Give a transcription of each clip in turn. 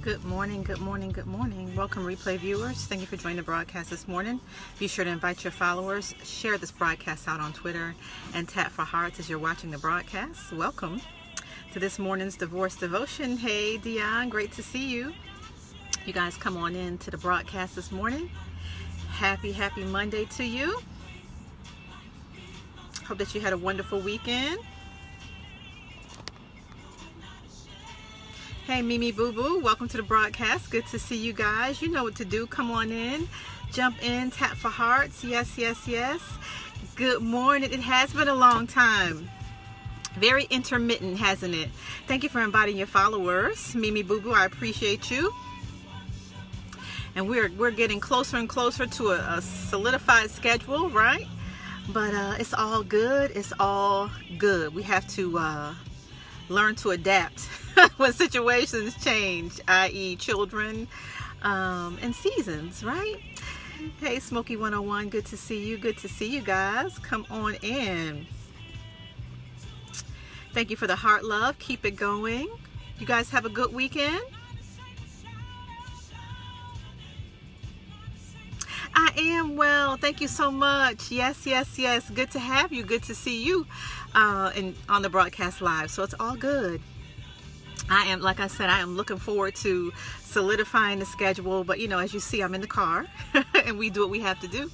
Good morning, good morning, good morning. Welcome, replay viewers. Thank you for joining the broadcast this morning. Be sure to invite your followers, share this broadcast out on Twitter, and tap for hearts as you're watching the broadcast. Welcome to this morning's Divorce Devotion. Hey, Dion, great to see you. You guys come on in to the broadcast this morning. Happy Monday to you. Hope that you had a wonderful weekend. Hey, Mimi Boo Boo, welcome to the broadcast. Good to see you guys. You know what to do. Come on in, jump in, tap for hearts. Yes. Good morning. It has been a long time. Very intermittent, hasn't it? Thank you for inviting your followers. Mimi Boo Boo, I appreciate you. And we're getting closer and closer to a solidified schedule, right? But it's all good. It's all good. We have to learn to adapt when situations change, i.e. children and seasons, right? Hey, Smokey 101, good to see you. Good to see you guys. Come on in. Thank you for the heart love. Keep it going. You guys have a good weekend. I am well. Thank you so much. Yes. Good to have you. Good to see you on the broadcast live. So it's all good. I am, like I said, I am looking forward to solidifying the schedule. But, you know, as you see, I'm in the car and we do what we have to do.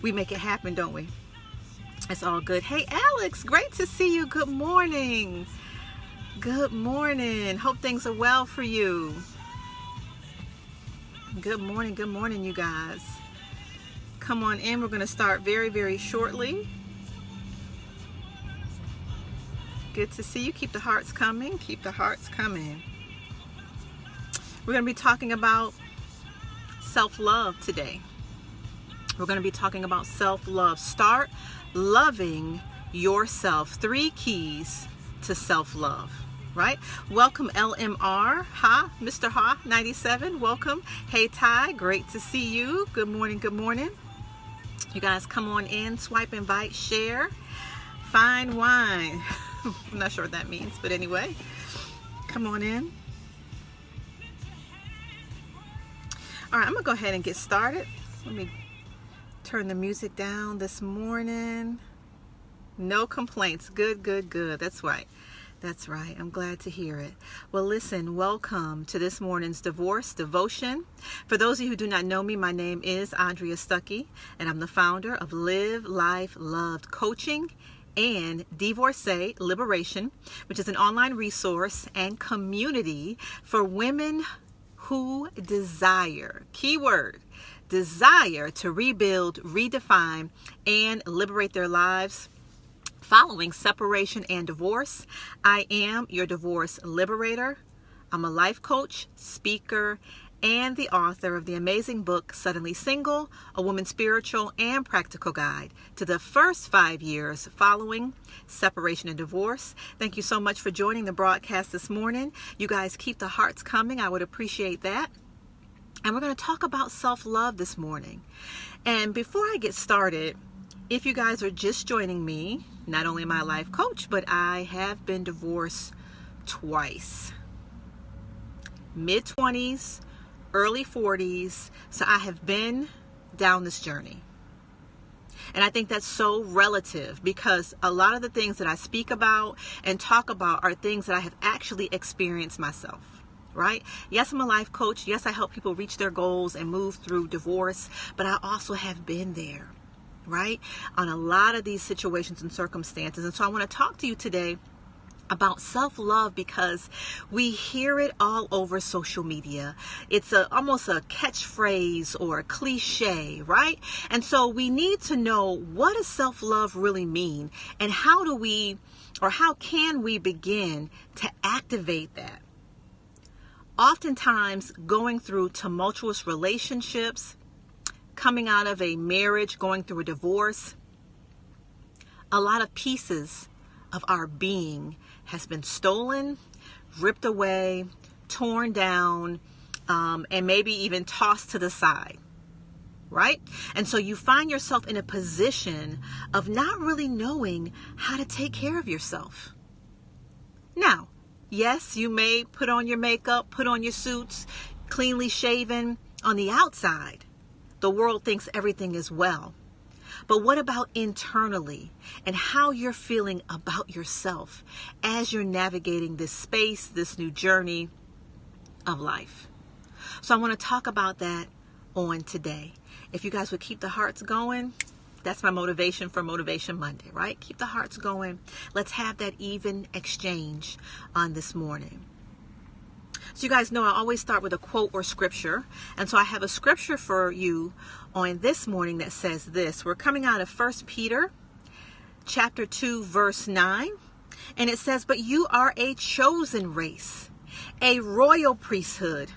We make it happen, don't we? It's all good. Hey, Alex, great to see you. Good morning. Good morning. Hope things are well for you. Good morning, you guys. Come on in. We're going to start very shortly. Good to see you. Keep the hearts coming. Keep the hearts coming. We're going to be talking about self-love today. We're going to be talking about self-love. Start loving yourself. 3 keys to self-love, right? Welcome, LMR. Mr. 97. Welcome. Hey, Ty. Great to see you. Good morning. You guys come on in. Swipe, invite, share. Fine wine. I'm not sure what that means, but anyway, come on in. All right, I'm gonna go ahead and get started. Let me turn the music down this morning. No complaints. Good. That's right. I'm glad to hear it. Well, listen, welcome to this morning's Divorce Devotion. For those of you who do not know me, my name is Andrea Stuckey, and I'm the founder of Live Life Loved Coaching and Divorcee Liberation, which is an online resource and community for women who desire, keyword, desire to rebuild, redefine, and liberate their lives following separation and divorce. I am your divorce liberator. I'm a life coach, speaker, and the author of the amazing book, Suddenly Single, A Woman's Spiritual and Practical Guide to the First 5 Years Following Separation and Divorce. Thank you so much for joining the broadcast this morning. You guys keep the hearts coming. I would appreciate that. And we're going to talk about self-love this morning. And before I get started, if you guys are just joining me, not only am I a life coach, but I have been divorced twice. Mid-20s, early 40s. So I have been down this journey. And I think that's so relative because a lot of the things that I speak about and talk about are things that I have actually experienced myself, right? Yes, I'm a life coach. Yes, I help people reach their goals and move through divorce, but I also have been there, right? On a lot of these situations and circumstances. And so I want to talk to you today about self-love because we hear it all over social media. It's almost a catchphrase or a cliche, right? And so we need to know, what does self-love really mean? And how can we begin to activate that? Oftentimes, going through tumultuous relationships, coming out of a marriage, going through a divorce, a lot of pieces of our being has been stolen, ripped away, torn down, and maybe even tossed to the side, right? And so you find yourself in a position of not really knowing how to take care of yourself. Now, Yes, you may put on your makeup, put on your suits, cleanly shaven. On the outside, the world thinks everything is well. But what about internally and how you're feeling about yourself as you're navigating this space, this new journey of life? So I want to talk about that on today. If you guys would keep the hearts going, that's my motivation for Motivation Monday, right? Keep the hearts going. Let's have that even exchange on this morning. So you guys know I always start with a quote or scripture. And so I have a scripture for you on this morning that says this. We're coming out of 1 Peter chapter 2, verse 9. And it says, "But you are a chosen race, a royal priesthood,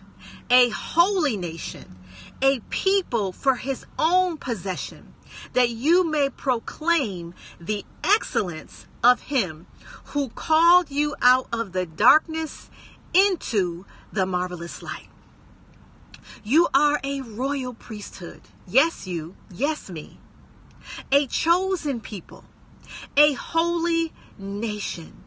a holy nation, a people for his own possession, that you may proclaim the excellence of him who called you out of the darkness into the marvelous light." You are a royal priesthood. Yes, you. Yes, me. A chosen people. A holy nation.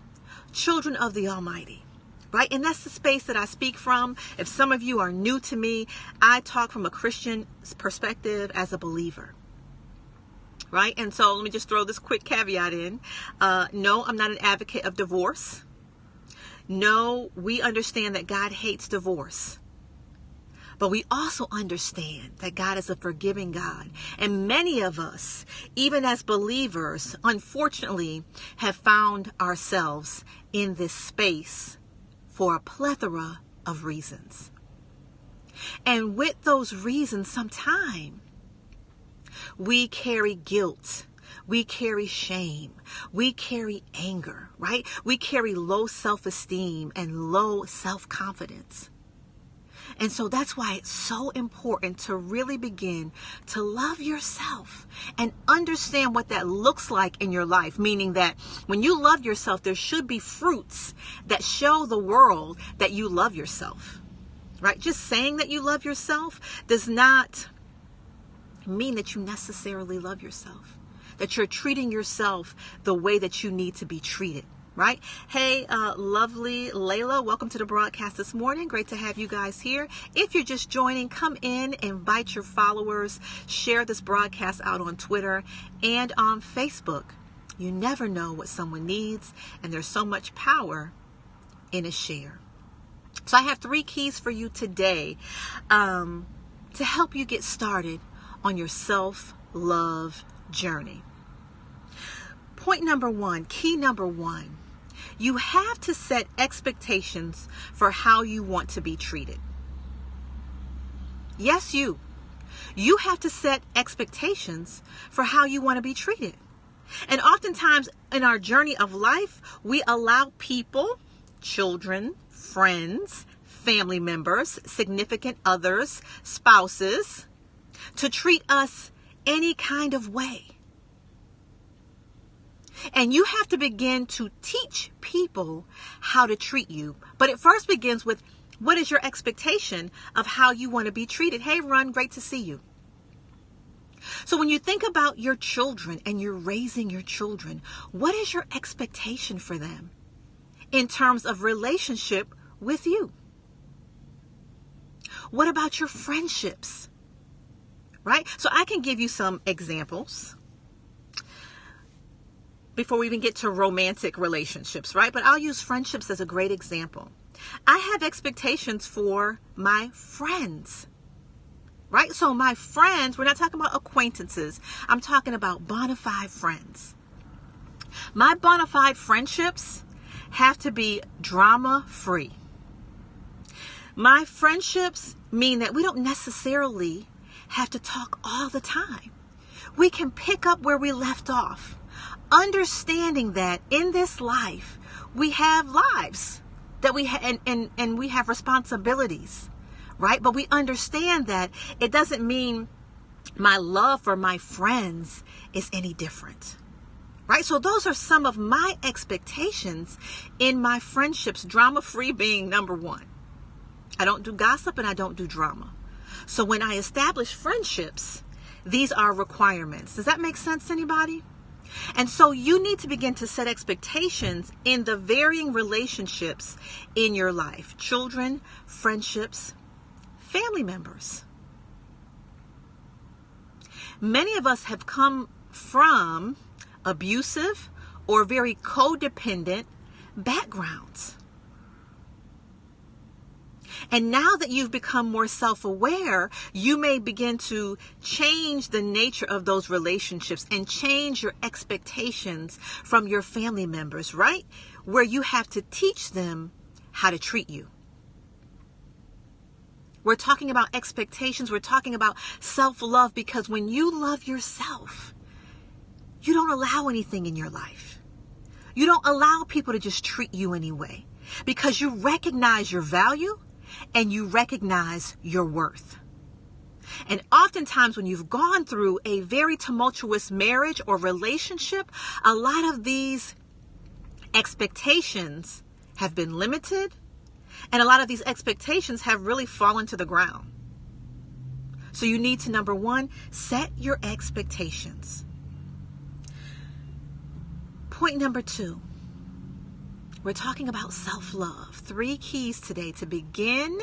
Children of the Almighty. Right? And that's the space that I speak from. If some of you are new to me, I talk from a Christian perspective as a believer. Right? And so let me just throw this quick caveat in. No, I'm not an advocate of divorce. No, we understand that God hates divorce. But we also understand that God is a forgiving God. And many of us, even as believers, unfortunately, have found ourselves in this space for a plethora of reasons. And with those reasons, sometimes we carry guilt. We carry shame. We carry anger, right? We carry low self-esteem and low self-confidence. And so that's why it's so important to really begin to love yourself and understand what that looks like in your life. Meaning that when you love yourself, there should be fruits that show the world that you love yourself, right? Just saying that you love yourself does not mean that you necessarily love yourself, that you're treating yourself the way that you need to be treated, right? Hey, lovely Layla, welcome to the broadcast this morning. Great to have you guys here. If you're just joining, come in, invite your followers, share this broadcast out on Twitter and on Facebook. You never know what someone needs, and there's so much power in a share. So I have 3 keys for you today to help you get started on your self-love journey. Point number 1, key number 1, you have to set expectations for how you want to be treated. Yes, you have to set expectations for how you want to be treated. And oftentimes in our journey of life, we allow people, children, friends, family members, significant others, spouses, to treat us any kind of way. And you have to begin to teach people how to treat you. But it first begins with, what is your expectation of how you want to be treated? Hey, Run, great to see you. So when you think about your children and you're raising your children, what is your expectation for them in terms of relationship with you? What about your friendships? Right? So I can give you some examples before we even get to romantic relationships, right? But I'll use friendships as a great example. I have expectations for my friends, right? So my friends, we're not talking about acquaintances. I'm talking about bona fide friends. My bona fide friendships have to be drama-free. My friendships mean that we don't necessarily have to talk all the time. We can pick up where we left off, understanding that in this life we have lives that we and we have responsibilities, right? But we understand that it doesn't mean my love for my friends is any different, right? So those are some of my expectations in my friendships, drama-free being number 1. I don't do gossip and I don't do drama. So when I establish friendships, these are requirements. Does that make sense to anybody? And so you need to begin to set expectations in the varying relationships in your life. Children, friendships, family members. Many of us have come from abusive or very codependent backgrounds. And now that you've become more self-aware, you may begin to change the nature of those relationships and change your expectations from your family members, right? Where you have to teach them how to treat you. We're talking about expectations. We're talking about self-love, because when you love yourself, you don't allow anything in your life. You don't allow people to just treat you anyway, because you recognize your value and you recognize your worth. And oftentimes when you've gone through a very tumultuous marriage or relationship, a lot of these expectations have been limited, and a lot of these expectations have really fallen to the ground. So you need to, number one, set your expectations. Point number two, we're talking about self-love. 3 keys today to begin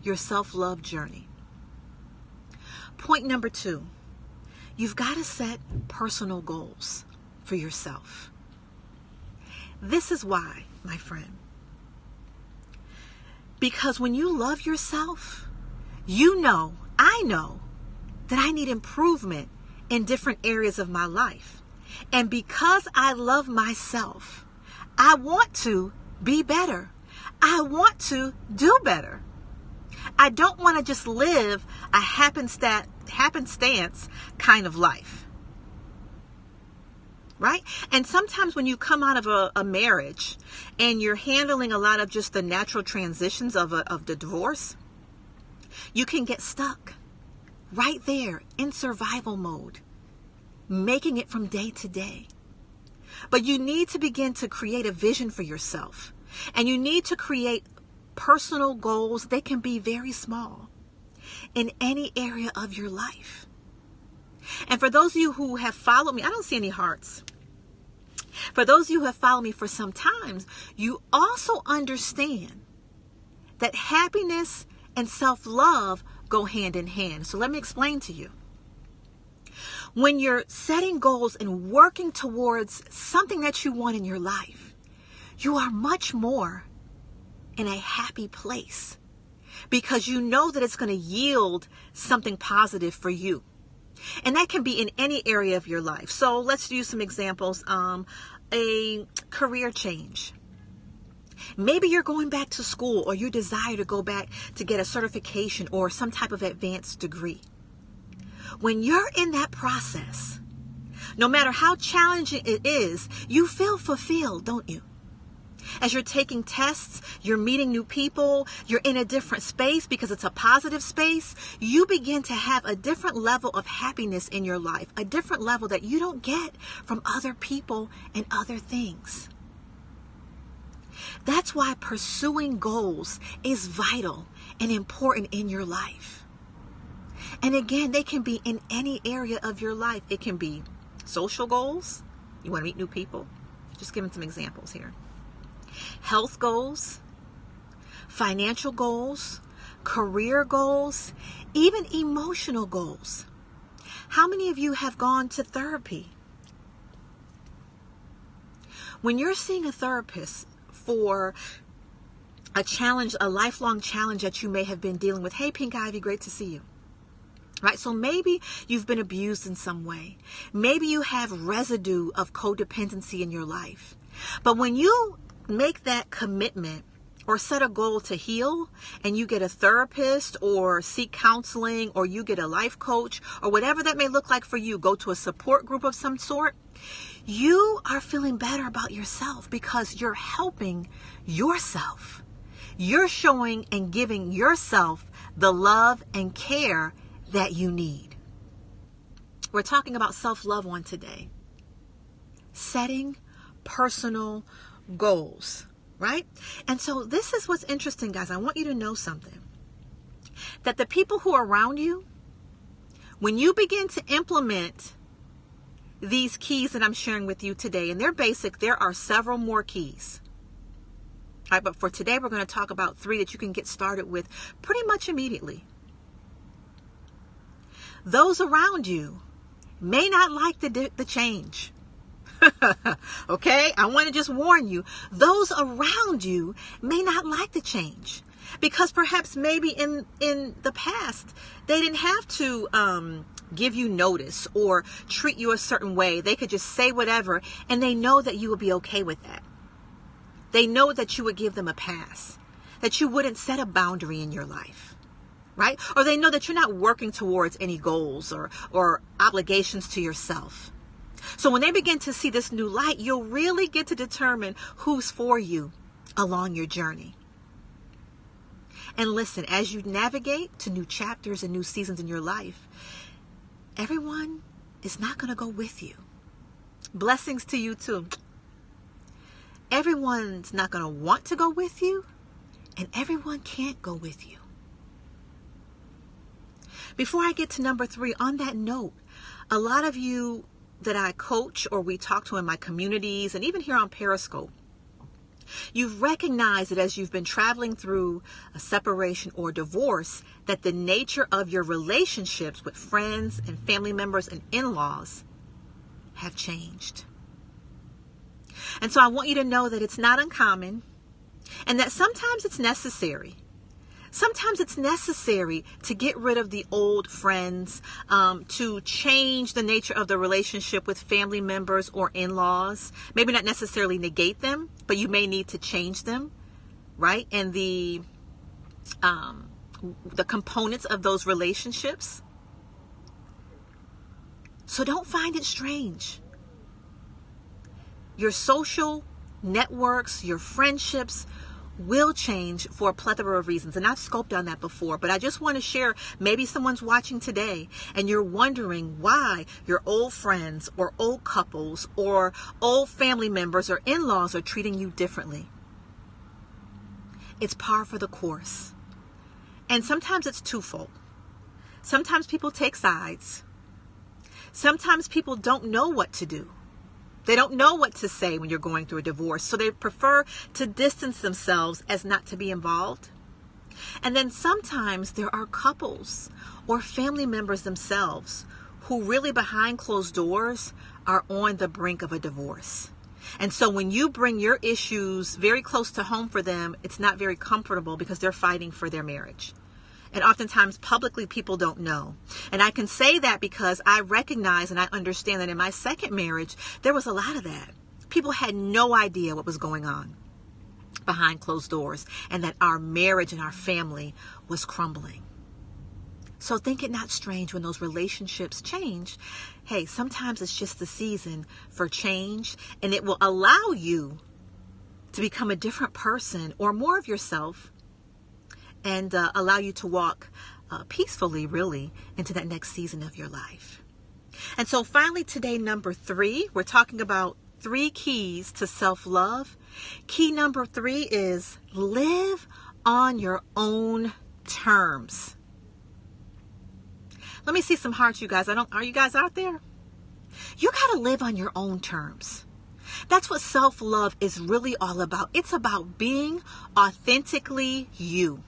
your self-love journey. Point number 2, you've got to set personal goals for yourself. This is why, my friend. Because when you love yourself, I know that I need improvement in different areas of my life. And because I love myself, I want to be better. I want to do better. I don't want to just live a happenstance kind of life. Right? And sometimes when you come out of a marriage and you're handling a lot of just the natural transitions of the divorce, you can get stuck right there in survival mode, making it from day to day. But you need to begin to create a vision for yourself. And you need to create personal goals. They can be very small in any area of your life. And for those of you who have followed me, I don't see any hearts. For those of you who have followed me for some time, you also understand that happiness and self-love go hand in hand. So let me explain to you. When you're setting goals and working towards something that you want in your life, you are much more in a happy place because you know that it's going to yield something positive for you. And that can be in any area of your life. So let's use some examples. A career change. Maybe you're going back to school, or you desire to go back to get a certification or some type of advanced degree. When you're in that process, no matter how challenging it is, you feel fulfilled, don't you? As you're taking tests, you're meeting new people, you're in a different space because it's a positive space, you begin to have a different level of happiness in your life, a different level that you don't get from other people and other things. That's why pursuing goals is vital and important in your life. And again, they can be in any area of your life. It can be social goals. You want to meet new people. Just giving some examples here. Health goals, financial goals, career goals, even emotional goals. How many of you have gone to therapy? When you're seeing a therapist for a challenge, a lifelong challenge that you may have been dealing with, hey, Pink Ivy, great to see you. Right? So maybe you've been abused in some way. Maybe you have residue of codependency in your life. But when you make that commitment or set a goal to heal, and you get a therapist or seek counseling, or you get a life coach, or whatever that may look like for you, go to a support group of some sort, you are feeling better about yourself because you're helping yourself. You're showing and giving yourself the love and care that you need. We're talking about self-love on today. Setting personal goals, right? And so this is what's interesting, guys. I want you to know something. That the people who are around you, when you begin to implement these keys that I'm sharing with you today, and they're basic. There are several more keys. All right, but for today, we're going to talk about 3 that you can get started with pretty much immediately. Those around you may not like the change. Okay, I want to just warn you, those around you may not like the change, because perhaps maybe in the past they didn't have to give you notice or treat you a certain way. They could just say whatever, and they know that you would be okay with that. They know that you would give them a pass, that you wouldn't set a boundary in your life, right? Or they know that you're not working towards any goals or obligations to yourself. So when they begin to see this new light, you'll really get to determine who's for you along your journey. And listen, as you navigate to new chapters and new seasons in your life, everyone is not going to go with you. Blessings to you too. Everyone's not going to want to go with you, and everyone can't go with you. Before I get to number 3, on that note, a lot of you that I coach or we talk to in my communities and even here on Periscope, you've recognized that as you've been traveling through a separation or divorce, that the nature of your relationships with friends and family members and in-laws have changed. And so I want you to know that it's not uncommon, and that sometimes it's necessary. Sometimes it's necessary to get rid of the old friends, to change the nature of the relationship with family members or in-laws. Maybe not necessarily negate them, but you may need to change them, right? And the components of those relationships. So don't find it strange. Your social networks, your friendships will change for a plethora of reasons. And I've scoped on that before, but I just want to share, maybe someone's watching today and you're wondering why your old friends or old couples or old family members or in-laws are treating you differently. It's par for the course. And sometimes it's twofold. Sometimes people take sides. Sometimes people don't know what to do. They don't know what to say when you're going through a divorce, so they prefer to distance themselves as not to be involved. And then sometimes there are couples or family members themselves who really behind closed doors are on the brink of a divorce. And so when you bring your issues very close to home for them, it's not very comfortable because they're fighting for their marriage. And oftentimes publicly people don't know. And I can say that because I recognize and I understand that in my second marriage, there was a lot of that. People had no idea what was going on behind closed doors and that our marriage and our family was crumbling. So think it not strange when those relationships change. Hey, sometimes it's just the season for change, and it will allow you to become a different person or more of yourself, and allow you to walk peacefully, really, into that next season of your life. And so finally today, number 3, we're talking about 3 keys to self-love. Key number 3 is live on your own terms. Let me see some hearts, you guys. Are you guys out there? You got to live on your own terms. That's what self-love is really all about. It's about being authentically you.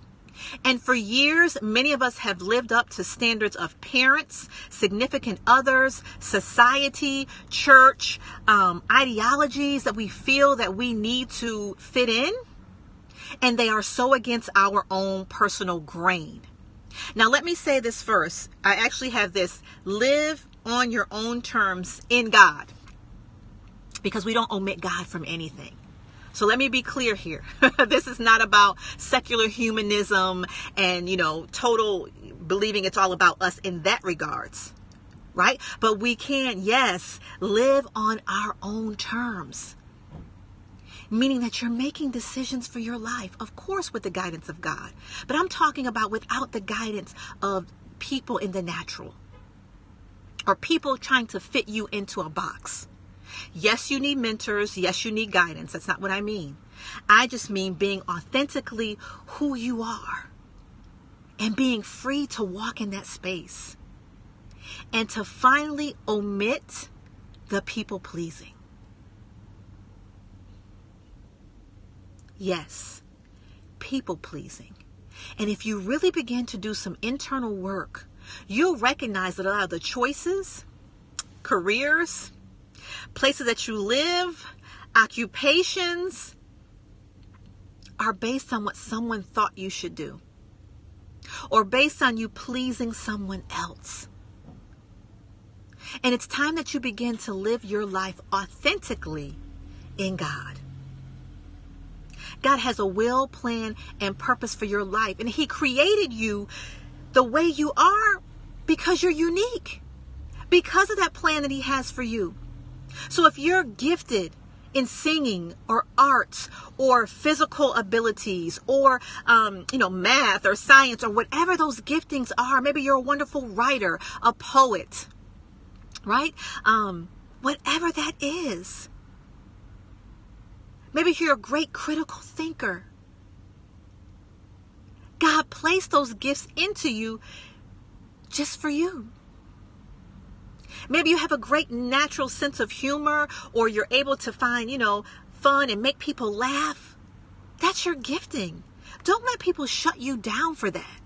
And for years, many of us have lived up to standards of parents, significant others, society, church, ideologies that we feel that we need to fit in. And they are so against our own personal grain. Now, let me say this first. I actually have this: live on your own terms in God, because we don't omit God from anything. So let me be clear here. This is not about secular humanism and, total believing it's all about us in that regards, right? But we can, yes, live on our own terms, meaning that you're making decisions for your life, of course, with the guidance of God. But I'm talking about without the guidance of people in the natural or people trying to fit you into a box. Yes, you need mentors. Yes, you need guidance. That's not what I mean. I just mean being authentically who you are and being free to walk in that space and to finally omit the people pleasing. Yes, people pleasing. And if you really begin to do some internal work, you'll recognize that a lot of the choices, careers, places that you live, occupations are based on what someone thought you should do, or based on you pleasing someone else. And it's time that you begin to live your life authentically in God. God has a will, plan, and purpose for your life. And He created you the way you are because you're unique, because of that plan that He has for you. So if you're gifted in singing or arts or physical abilities or, math or science or whatever those giftings are, maybe you're a wonderful writer, a poet, right? Whatever that is. Maybe you're a great critical thinker. God placed those gifts into you just for you. Maybe you have a great natural sense of humor, or you're able to find, fun and make people laugh. That's your gifting. Don't let people shut you down for that.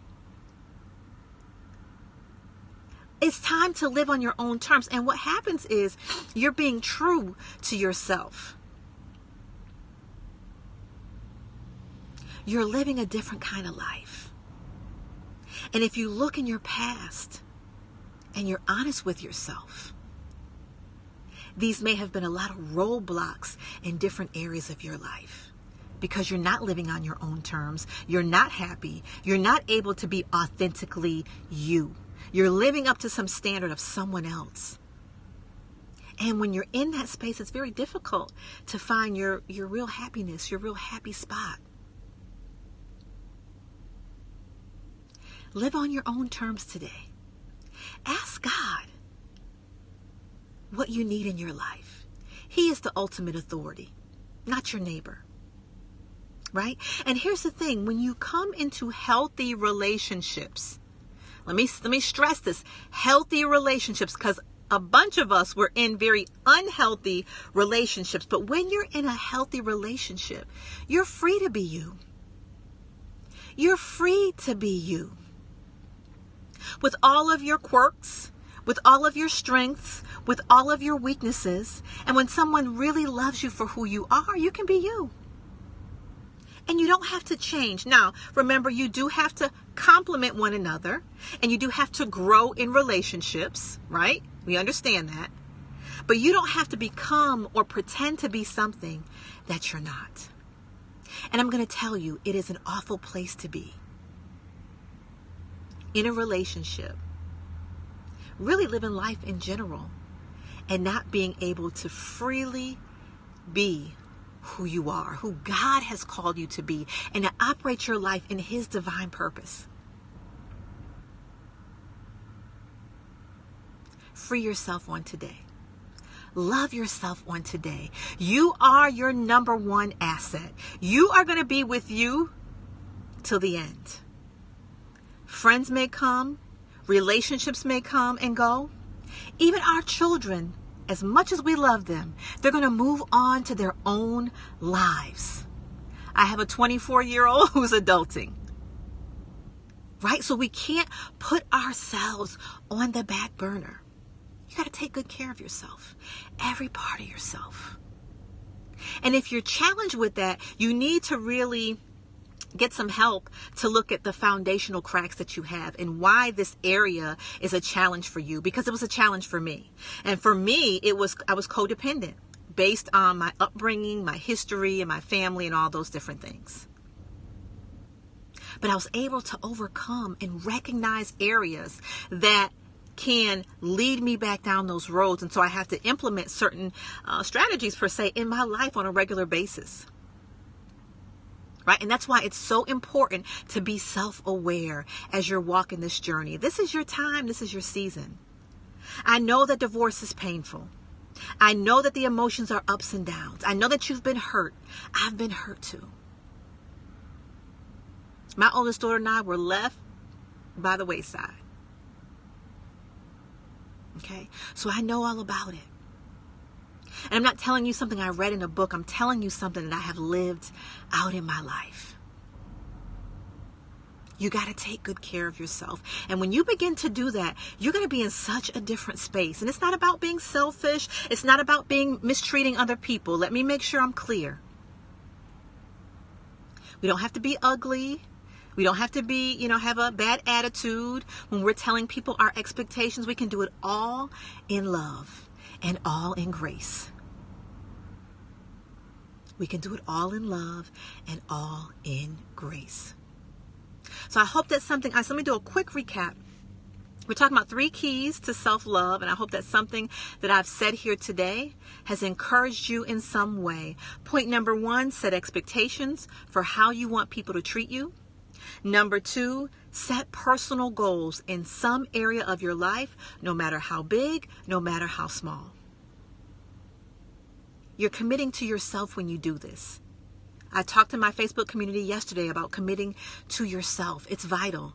It's time to live on your own terms. And what happens is you're being true to yourself. You're living a different kind of life. And if you look in your past and you're honest with yourself, these may have been a lot of roadblocks in different areas of your life because you're not living on your own terms. You're not happy. You're not able to be authentically you. You're living up to some standard of someone else. And when you're in that space, it's very difficult to find your real happiness, your real happy spot. Live on your own terms today. Ask God what you need in your life. He is the ultimate authority, not your neighbor. Right? And here's the thing, when you come into healthy relationships, let me stress this, healthy relationships, because a bunch of us were in very unhealthy relationships. But when you're in a healthy relationship, you're free to be you. You're free to be you. With all of your quirks, with all of your strengths, with all of your weaknesses. And when someone really loves you for who you are, you can be you. And you don't have to change. Now, remember, you do have to complement one another, and you do have to grow in relationships, right? We understand that. But you don't have to become or pretend to be something that you're not. And I'm going to tell you, it is an awful place to be. In a relationship, really living life in general, and not being able to freely be who you are, who God has called you to be, and to operate your life in His divine purpose. Free yourself on today. Love yourself on today. You are your number one asset. You are going to be with you till the end. Friends may come, relationships may come and go. Even our children, as much as we love them, they're going to move on to their own lives. I have a 24-year-old who's adulting. Right? So we can't put ourselves on the back burner. You got to take good care of yourself, every part of yourself. And if you're challenged with that, you need to really get some help to look at the foundational cracks that you have and why this area is a challenge for you, because it was a challenge for me. And for me, I was codependent based on my upbringing, my history, and my family and all those different things. But I was able to overcome and recognize areas that can lead me back down those roads. And so I have to implement certain strategies, per se, in my life on a regular basis. Right? And that's why it's so important to be self-aware as you're walking this journey. This is your time. This is your season. I know that divorce is painful. I know that the emotions are ups and downs. I know that you've been hurt. I've been hurt too. My oldest daughter and I were left by the wayside. Okay? So I know all about it. And I'm not telling you something I read in a book. I'm telling you something that I have lived out in my life. You got to take good care of yourself. And when you begin to do that, you're going to be in such a different space. And it's not about being selfish. It's not about mistreating other people. Let me make sure I'm clear. We don't have to be ugly. We don't have to be, have a bad attitude. When we're telling people our expectations, we can do it all in love and all in grace. We can do it all in love and all in grace. So I hope that's something. So let me do a quick recap. We're talking about 3 keys to self-love, and I hope that's something that I've said here today has encouraged you in some way. Point number 1, set expectations for how you want people to treat you. Number 2, set personal goals in some area of your life, no matter how big, no matter how small. You're committing to yourself when you do this. I talked to my Facebook community yesterday about committing to yourself. It's vital.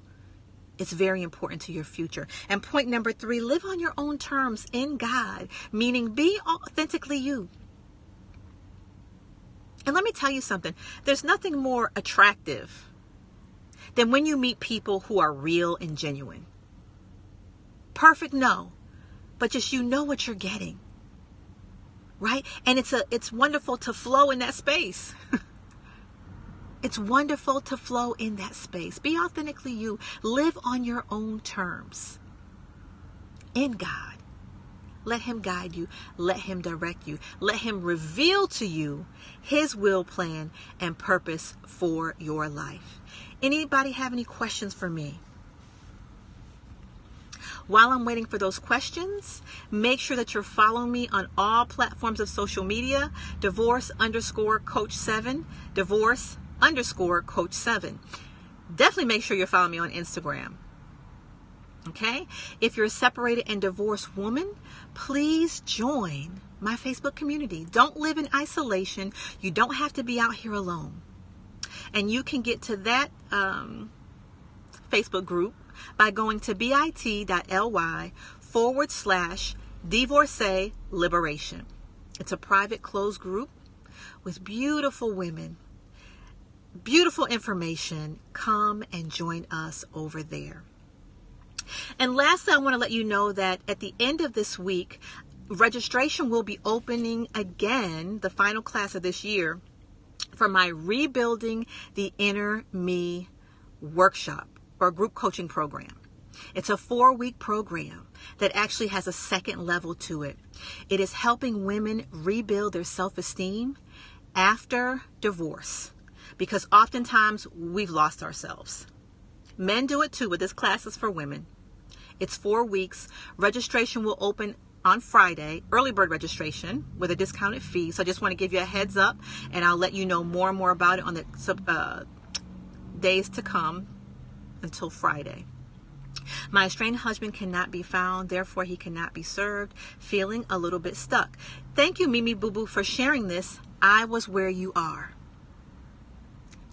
It's very important to your future. And point number 3, live on your own terms in God, meaning be authentically you. And let me tell you something. There's nothing more attractive than when you meet people who are real and genuine. Perfect, no. But just you know what you're getting. Right? And it's wonderful to flow in that space. It's wonderful to flow in that space. Be authentically you. Live on your own terms. In God. Let Him guide you. Let Him direct you. Let Him reveal to you His will, plan, and purpose for your life. Anybody have any questions for me? While I'm waiting for those questions, make sure that you're following me on all platforms of social media. Divorce_Coach7. Divorce_Coach7. Definitely make sure you're following me on Instagram. Okay? If you're a separated and divorced woman, please join my Facebook community. Don't live in isolation. You don't have to be out here alone. And you can get to that Facebook group by going to bit.ly/divorcee liberation. It's a private closed group with beautiful women, beautiful information. Come and join us over there. And lastly, I want to let you know that at the end of this week, registration will be opening again, the final class of this year, for my Rebuilding the Inner Me workshop or group coaching program. It's a 4-week program that actually has a second level to it. It is helping women rebuild their self-esteem after divorce, because oftentimes we've lost ourselves. Men do it too, but this class is for women. It's 4 weeks. Registration will open on Friday, early bird registration with a discounted fee. So I just want to give you a heads up, and I'll let you know more and more about it on the days to come until Friday. My estranged husband cannot be found, therefore he cannot be served, feeling a little bit stuck. Thank you, Mimi Boo Boo, for sharing this. I was where you are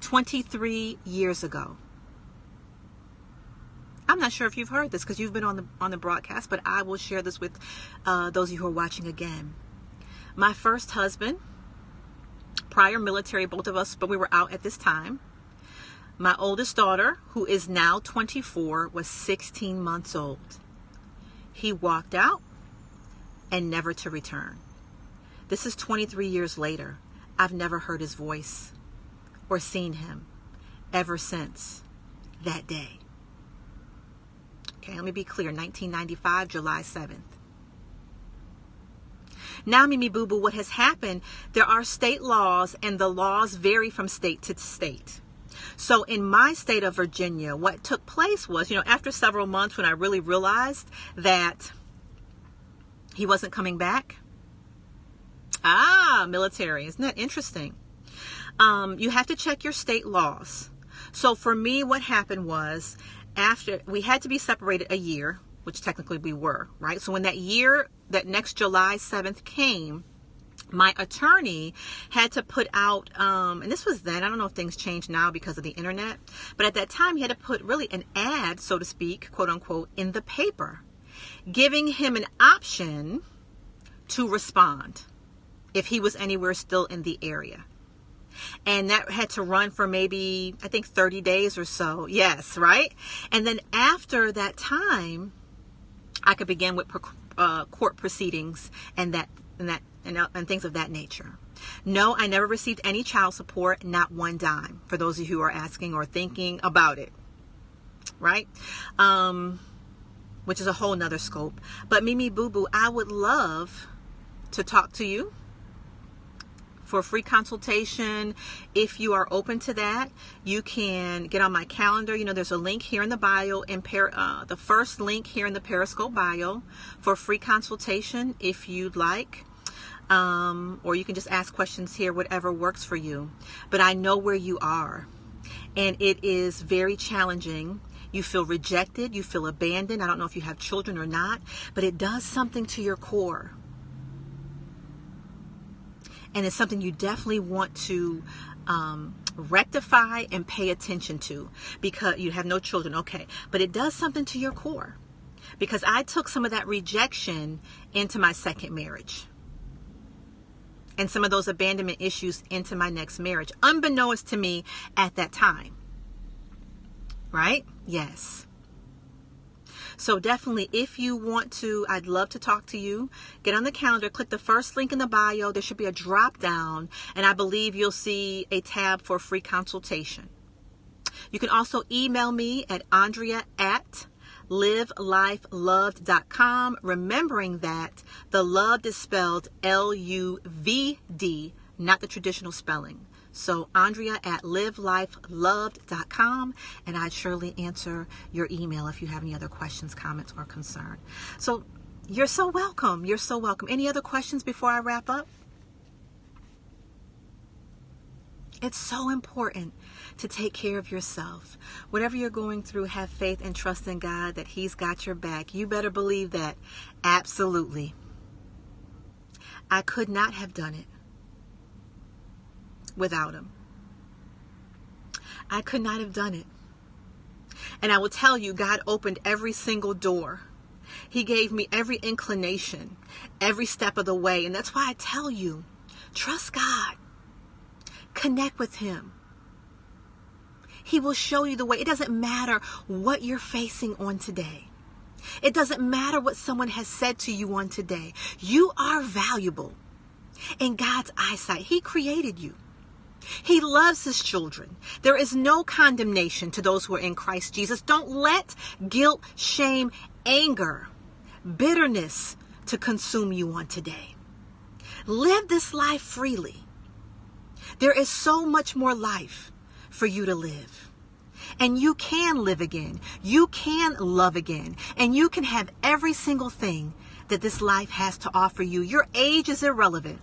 23 years ago. I'm not sure if you've heard this because you've been on the broadcast, but I will share this with those of you who are watching again. My first husband, prior military, both of us, but we were out at this time. My oldest daughter, who is now 24, was 16 months old. He walked out and never to return. This is 23 years later. I've never heard his voice or seen him ever since that day. Okay, let me be clear. 1995, July 7th. Now, Mimi Boo Boo, what has happened, there are state laws, and the laws vary from state to state. So in my state of Virginia, what took place was, after several months when I really realized that he wasn't coming back. Military. Isn't that interesting? You have to check your state laws. So for me, what happened was, after we had to be separated a year, which technically we were, right? So when that next July 7th came, my attorney had to put out, and this was then, I don't know if things changed now because of the internet, but at that time he had to put really an ad, so to speak, quote unquote, in the paper, giving him an option to respond. if he was anywhere still in the area. And that had to run for maybe, I think, 30 days or so. Yes, right? And then after that time, I could begin with court proceedings and things of that nature. No, I never received any child support, not one dime, for those of you who are asking or thinking about it. Right? Which is a whole nother scope. But Mimi Boo Boo, I would love to talk to you for a free consultation. If you are open to that, you can get on my calendar. You know, there's a link here in the bio, the first link here in the Periscope bio for free consultation if you'd like. Or you can just ask questions here, whatever works for you. But I know where you are, and it is very challenging. You feel rejected, you feel abandoned. I don't know if you have children or not, but it does something to your core. And it's something you definitely want to rectify and pay attention to, because you have no children. Okay. But it does something to your core, because I took some of that rejection into my second marriage and some of those abandonment issues into my next marriage, unbeknownst to me at that time. Right? Yes. So definitely, if you want to, I'd love to talk to you. Get on the calendar, click the first link in the bio. There should be a drop down, and I believe you'll see a tab for free consultation. You can also email me at andrea@livelifeloved.com, remembering that the loved is spelled L-U-V-D, not the traditional spelling. So andrea@livelifeloved.com, and I'd surely answer your email if you have any other questions, comments, or concern. So you're so welcome. You're so welcome. Any other questions before I wrap up? It's so important to take care of yourself. Whatever you're going through, have faith and trust in God that He's got your back. You better believe that. Absolutely. I could not have done it without Him. I could not have done it. And I will tell you, God opened every single door. He gave me every inclination, every step of the way. And that's why I tell you, trust God. Connect with Him. He will show you the way. It doesn't matter what you're facing on today. It doesn't matter what someone has said to you on today. You are valuable in God's eyesight. He created you. He loves His children. There is no condemnation to those who are in Christ Jesus. Don't let guilt, shame, anger, bitterness to consume you on today. Live this life freely. There is so much more life for you to live. And you can live again. You can love again. And you can have every single thing that this life has to offer you. Your age is irrelevant.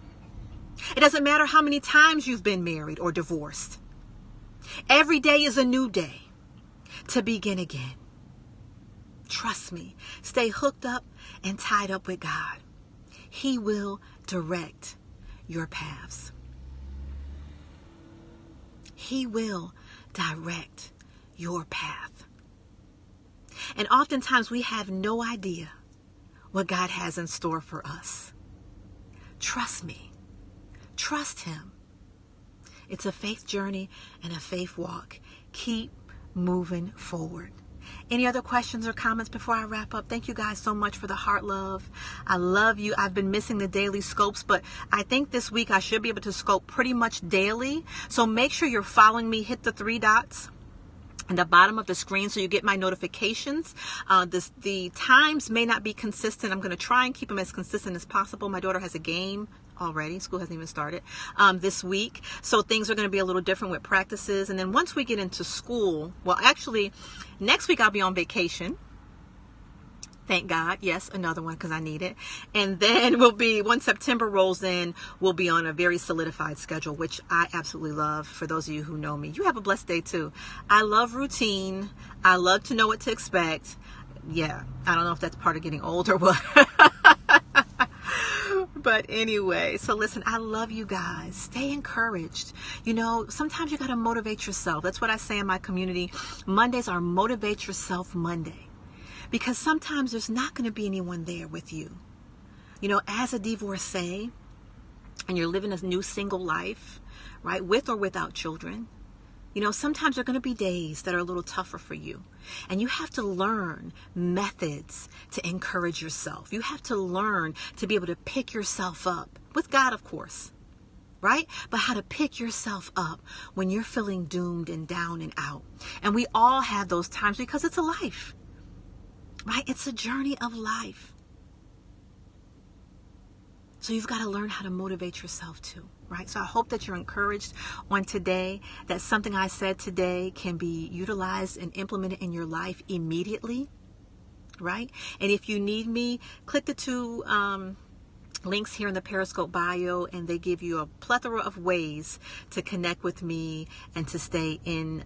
It doesn't matter how many times you've been married or divorced. Every day is a new day to begin again. Trust me. Stay hooked up and tied up with God. He will direct your paths. He will direct your path. And oftentimes we have no idea what God has in store for us. Trust me. Trust Him. It's a faith journey and a faith walk. Keep moving forward. Any other questions or comments before I wrap up? Thank you guys so much for the heart love. I love you. I've been missing the daily scopes, but I think this week I should be able to scope pretty much daily. So make sure you're following me. Hit the 3 dots in the bottom of the screen so you get my notifications. The times may not be consistent. I'm going to try and keep them as consistent as possible. My daughter has a game already. School hasn't even started this week. So things are going to be a little different with practices. And then once we get into school, well, actually, next week I'll be on vacation. Thank God. Yes, another one because I need it. And then once September rolls in, we'll be on a very solidified schedule, which I absolutely love. For those of you who know me, you have a blessed day too. I love routine. I love to know what to expect. Yeah, I don't know if that's part of getting old or what. But anyway, so listen, I love you guys. Stay encouraged. You know, sometimes you got to motivate yourself. That's what I say in my community. Mondays are Motivate Yourself Monday. Because sometimes there's not going to be anyone there with you. You know, as a divorcee, and you're living a new single life, right, with or without children, you know, sometimes there are going to be days that are a little tougher for you. And you have to learn methods to encourage yourself. You have to learn to be able to pick yourself up, with God, of course, right? But how to pick yourself up when you're feeling doomed and down and out. And we all have those times because it's a life, right? It's a journey of life. So you've got to learn how to motivate yourself too, right? So I hope that you're encouraged on today, that something I said today can be utilized and implemented in your life immediately, right? And if you need me, click the two links here in the Periscope bio, and they give you a plethora of ways to connect with me and to stay in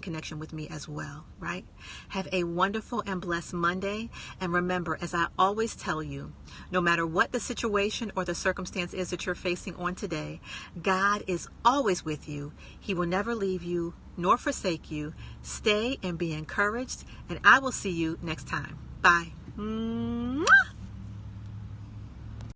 connection with me as well, right? Have a wonderful and blessed Monday. And remember, as I always tell you, no matter what the situation or the circumstance is that you're facing on today, God is always with you. He will never leave you nor forsake you. Stay and be encouraged, and I will see you next time. Bye.